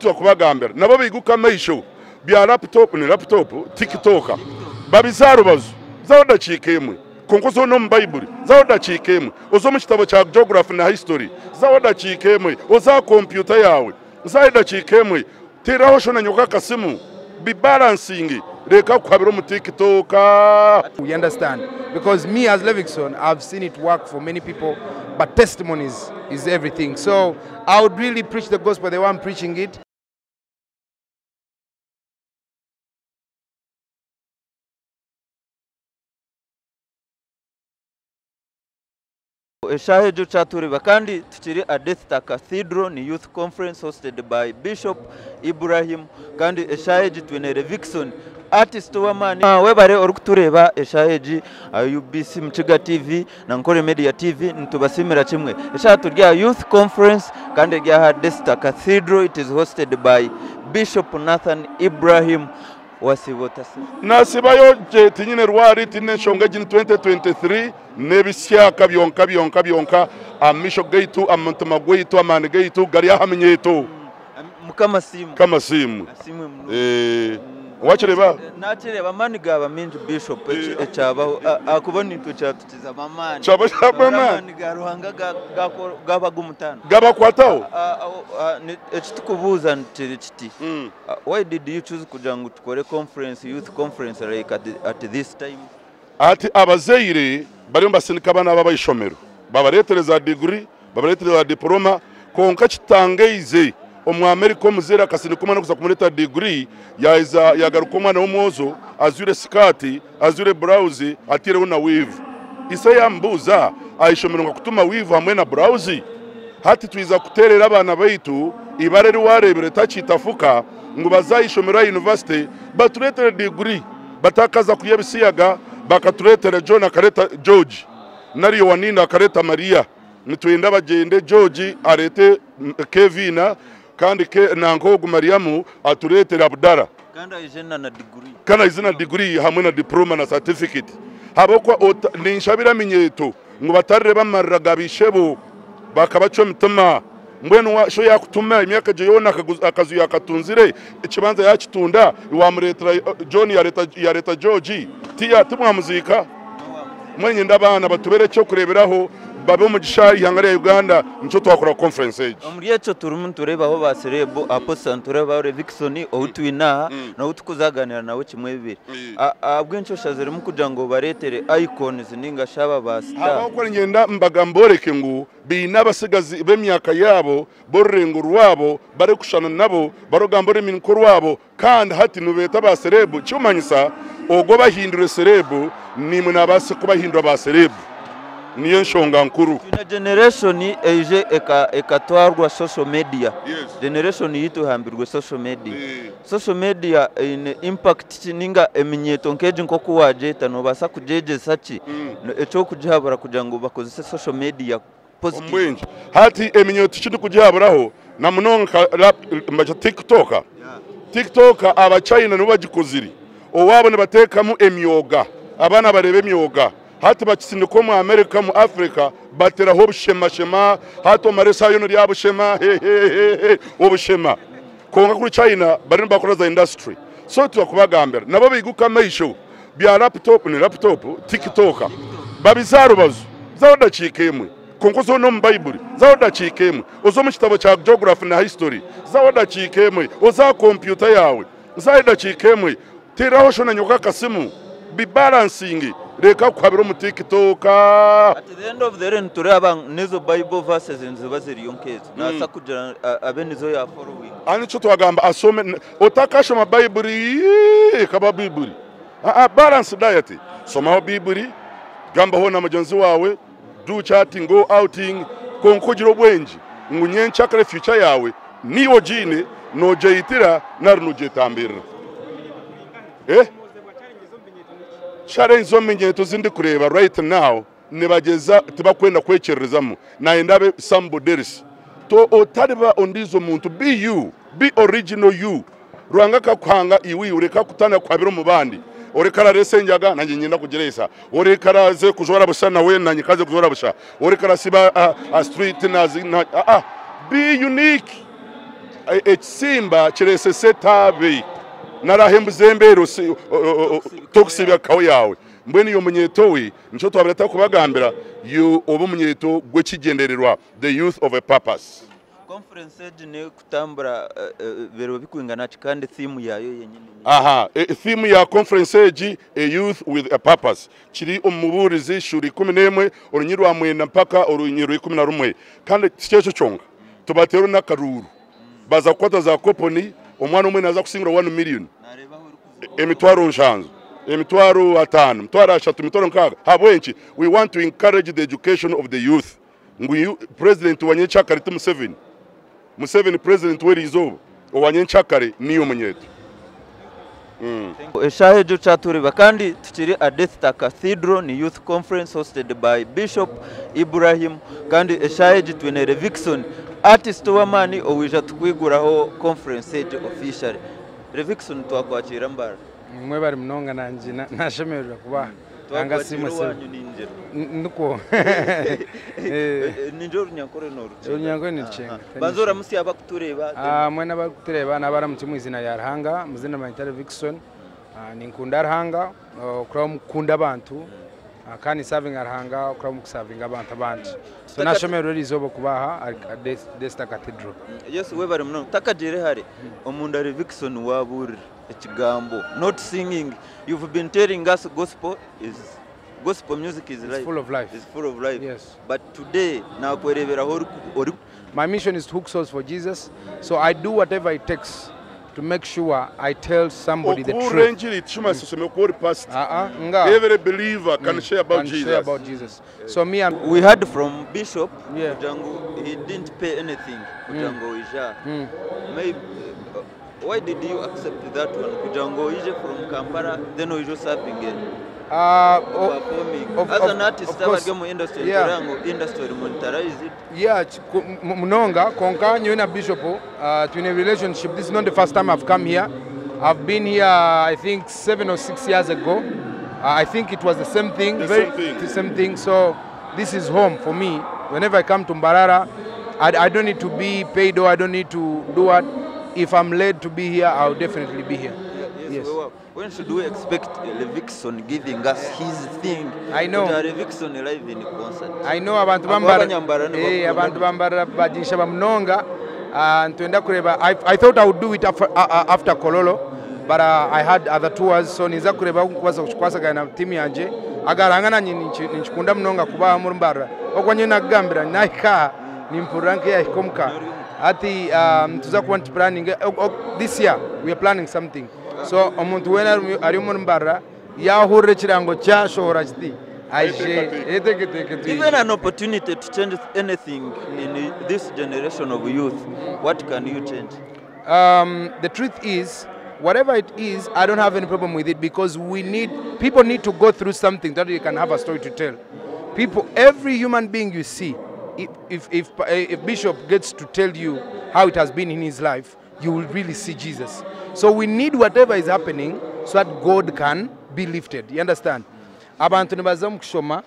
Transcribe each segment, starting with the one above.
twakubagambira nabo biguka maisho bya laptop ni laptop TikTok babizarubazo zawodacikemwe konkozo no mBible zawodacikemwe ozo mu kitabo cya geography na history zawodacikemwe oza computer yawe zawodacikemwe teraho shona nyoka kasimu be balancing reka kwabiro mu TikTok. You understand? Because me as Levixon, I've seen it work for many people, but testimonies is everything. So I would really preach the gospel the way I'm preaching it. Eshahejo chatureba kandi tukiri Adesta Cathedral ni youth conference hosted by Bishop Ibrahim kandi eshaheji twene Levixon artist wamani webare orukutureba eshaheji UBC Mugikorese TV na NKORE Media TV ntubasimira kimwe eshaturya youth conference kandi rya Adesta Cathedral. It is hosted by Bishop Nasan Ibrahim wasibotase nasibayo je tinyine rwari tinne shonga jin 2023 nebishyaka byonka amisho gaitu amantuma gaitu amane gaitu gari yahamenyeto kamasimu wachireba nakireba mani gaba minji Bishop echabaho akubona into cyatutiza mamani mani garuhanga gaba gumutana gaba kwataho ekitukubuza ntiri kiti why did you choose kugira ngo tukore conference youth conference like at this time? Ati abazeire bari mbasinika abana babayishomero babaretereza degree babaretereza diploma konka kitangeize omwamerika omuzera kasini kumana kuza kumuleta degree yagaruka umwana w'umwozo azure skati azure blouse atireho na weave isa yambuza ayishomero ngakutuma weave hamwe na blouse hati twiza kuterera abana baitu ibareri warebere tachitafuka ngo bazayishomero university baturetere degree batakaza kuyebisiyaga bakaturetere John akareta George nariyo wanina akareta Maria nitwenda bagende George arete Kevina kandi na Nogu Mariamu aturetere Abdara kana izina degree hamwe na diploma na certificate habokwa ninshabira minyeto ngo batarire bamarraga bishebo bakabacho mtama mbwenu wa sho yakutuma imyaka je yona akazu yakatunzire ikibanza yakitunda wamuretera John yareta George tiya tumwa muzika mwenye ndabana batubere cyo kureberaho babe mu gishari hangare Uganda nco twakora conference age muri yecho turumuntu turebaho baserebo apostle tureba Levixon outwina na utukuzaganira nawe kimwe bibiri abwencho shazere mu kugira ngo baretere icons ninga shaba basta abakora ngenda mbagamboreke ngo binabasigazi bemyaka yabo borengo rwabo bare kushana nabo barogambore minkoro wabo kandi hati nubeta baserebo cyumanyisa ogo bahindure serebo nimwe nabase kubahindura baserebo niyo nshonga nkuru ina generation eje ekatwarwa social media. Generation yitu hambirwe social media. Social media in impact ninga eminyeto nkeje nkoko waje tanobasa kujeje sachi echo kujihabura kugira ngo bakoze social media positive hati eminyeto chindu kujihaburaho na munonka mbacha TikTok aba China nubagikoziri owabone batekamu emyoga abana barebe emyoga hati bakisinde ko mu America mu Africa bateraho bushema hato maresa yo nuri yabushema obushema konga kuri China bari bakora za industry so twakubagambira nabo biguka maisho bya laptop ni laptop TikTok babizarubazo zawodacikemwe konkozo no mBible zawodacikemwe ozo mu kitabo cya geography na history zawodacikemwe oza computer yawe zawodacikemwe teraho shona nyoka kasimu be balancing reka kwabiro mu TikTok. At the end of the day turaba nizo Bible verses nzibaziri yonkeze nasa kugira abenizo ya following ani cyo twagamba asome otakasho ma Bible kaba Bible balance diet soma Bible gamba ho na mugenzi wawe do chatting go outing konkugiro bwenji ngunyencha kare future yawe niyo jine no jeyitira naruno jetambira Share zo minyeto zindi kureba right now nibageza tibakwenda kwekerezamo na endabe somebody else to otariba ondizo muntu be you be original you rwanga kwanga iwi ureka kutana kwabiro mu bandi orekara resenjaga nanjye nyenda kugereza orekara ze kujora busha nawe nanjye kaze kujora busha orekara siba a street nazi be unique ekisimba kirese setabi narahembuze mbero tokusibya kawo yawe mbweni yo munyeto we nico twabirata kubagambira you obo munyeto gwekigendererwa the youth of a purpose. Conference ne kutambura bero bikwingana kandi theme yayo yenyine. Aha, theme ya conference a youth with a purpose. Kiri omuburizi shuri 11 orunyirwa mwenda mpaka orunyirwa 11 kandi kyecho chonga tubatero nakaruru baza kwata za koponi omwana umwe naza kusingira 1 million emitwaro nshanzo emitwaro 5 mitwaro 3 mitwaro 6 habwenchi. We want to encourage the education of the youth. Nguyu president wanyechakari tu Museveni president werizo owanyechakari niyo munyeto. Eshahejo chaturiba kandi tukiri Adethta Cathedral ni youth conference hosted by Bishop Ibrahim kandi eshahejo twine Levixon artist wamani owija tukwiguraho conference age officially. Levixon twakwakira mbara mwe bari mnonga nanje nashemerera kuba anga simase nuko ninjoro nyankore noru nyankore nichenga bazora musi abakutureba mwena bakutureba nabara mutimu izina ya Ruhanga muzina ma Levixon ninkunda Ruhanga kura mukunda abantu kandi serving Ruhanga kura mukuserving abantu abandi so nashemerera izobo kubaha Adethta Cathedral. Yes we bari mnonga takajere hari omunda Levixon waburi ekigambo not singing. You've been telling us gospel music is life. It's full of life. It's full of life. Yes. But today now my mission is to hook souls for Jesus, so I do whatever it takes to make sure I tell somebody the truth. Every believer can share about Jesus. So we heard from Bishop. Yeah. He didn't pay anything. Maybe why did you accept that one? Kujango ije from Kampala, then we just serving it. Performing. As an artist, abagemo industry, industry monetize it. Yeah, Munonga, Konka, you and Bishop, to in a relationship. This is not the first time I've come here. I've been here, I think, 7 or 6 years ago. I think it was the same thing. The same thing. So this is home for me. Whenever I come to Mbarara, I don't need to be paid or I don't need to do what. If I'm led to be here, I'll definitely be here. Yes. When should we expect Levixon giving us his thing? I know. Levixon live in concert. I know abantu bambara bajisha bamnonga ntwenda kureba. I thought I would do it after Kololo, but I had other tours, so niza kureba kwasa na team yanje agarangana ninchikunda mnonga kuba mumbara okwanye nagambira naika nimpuranke ya ikomka. Ati tuzakuwa planning this year we are planning something. So omuntu wena ari mu Mbara yahure kirango cha shora kiti given an opportunity to change anything in this generation of youth, what can you change? The truth is, whatever it is, I don't have any problem with it because people need to go through something that you can have a story to tell. Every human being you see, if Bishop gets to tell you how it has been in his life, you will really see Jesus. So we need whatever is happening so that God can be lifted. You understand? Abantu nibazam kushoma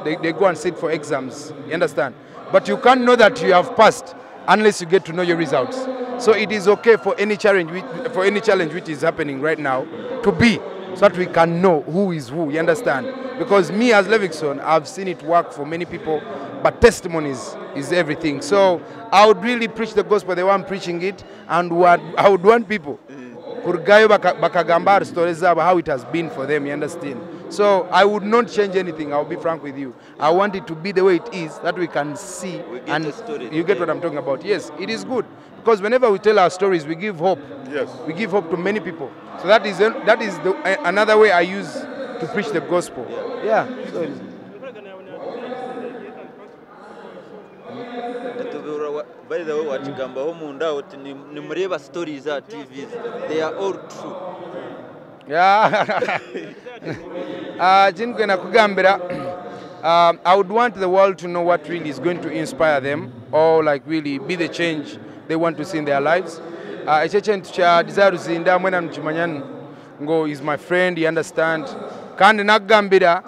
they go and sit for exams. You understand? But you can't know that you have passed unless you get to know your results. So it is okay for any challenge which is happening right now to be so that we can know who is who. You understand? Because me as Levixon, I've seen it work for many people, but testimonies is everything. So I would really preach the gospel the way I'm preaching it, and I would want people kurgayo bakagambar stories about how it has been for them. You understand? So I would not change anything. I'll be frank with you. I want it to be the way it is, that we can see and you get what I'm talking about. Yes, it is good because whenever we tell our stories, we give hope. Yes, we give hope to many people. So that is another way I use to preach the gospel. Yeah. So it is. By the way, what Gamba Homunda, ni mreba stories are TVs. They are all true. Yeah. I would want the world to know what really is going to inspire them or like really be the change they want to see in their lives. Desire Zinda when I'm Chimanyan go is my friend, you understand. Kandi nagambira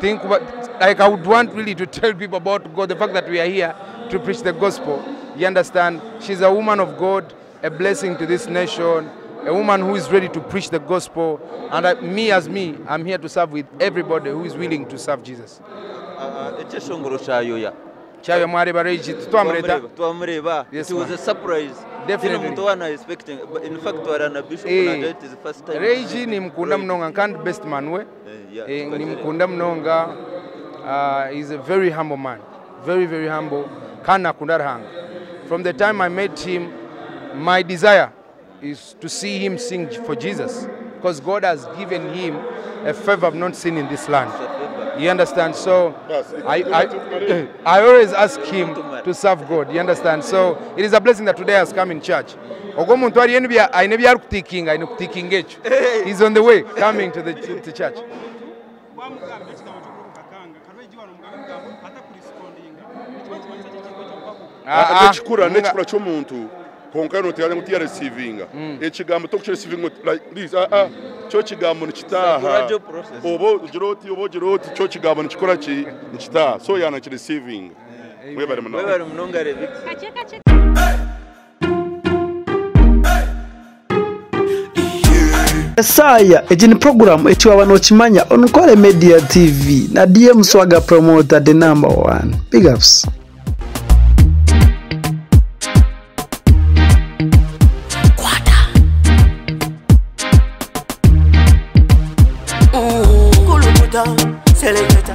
think like I would want really to tell people about God, the fact that we are here to preach the gospel. You understand? She's a woman of God, a blessing to this nation, a woman who is ready to preach the gospel. And I'm here to serve with everybody who is willing to serve Jesus. Chayo mwareba Reggie, twamureba. It was a surprise. Definitely. Expecting. In fact, bishop it is the first time. Reggie ni mkunda mnonga, can't best man we. Ni mkunda mnonga. He's a very humble man. Very, very humble. Kana kundarhanga. From the time I met him, my desire is to see him sing for Jesus, because God has given him a favor I've not seen in this land. You understand? So I always ask him to serve God. You understand? So it is a blessing that today has come in church. He's on the way coming to the church. Nechikura chomuntu konkano tiyane kuti receiving echigambo to receiving like this cho chigambo nichitaha obo jiroti cho chigambo nichikora chi nichitaha so yana chi receiving webare mnonga Levixon. Saya ejini program etiwa wanochimanya NKORE Media TV na DM Swaga promoter the #1. Big ups. Selecta,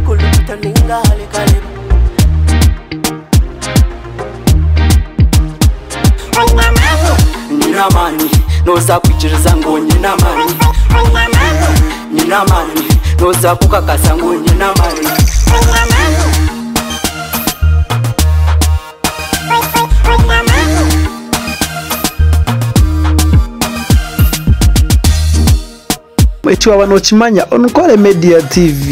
kuluta ningale kaleba. Nina mani, no za kuchiriza ngo nina mani. Nina mani, no za kukakasa ngo nina mani. Etiwa wanochimanya NKORE Media TV.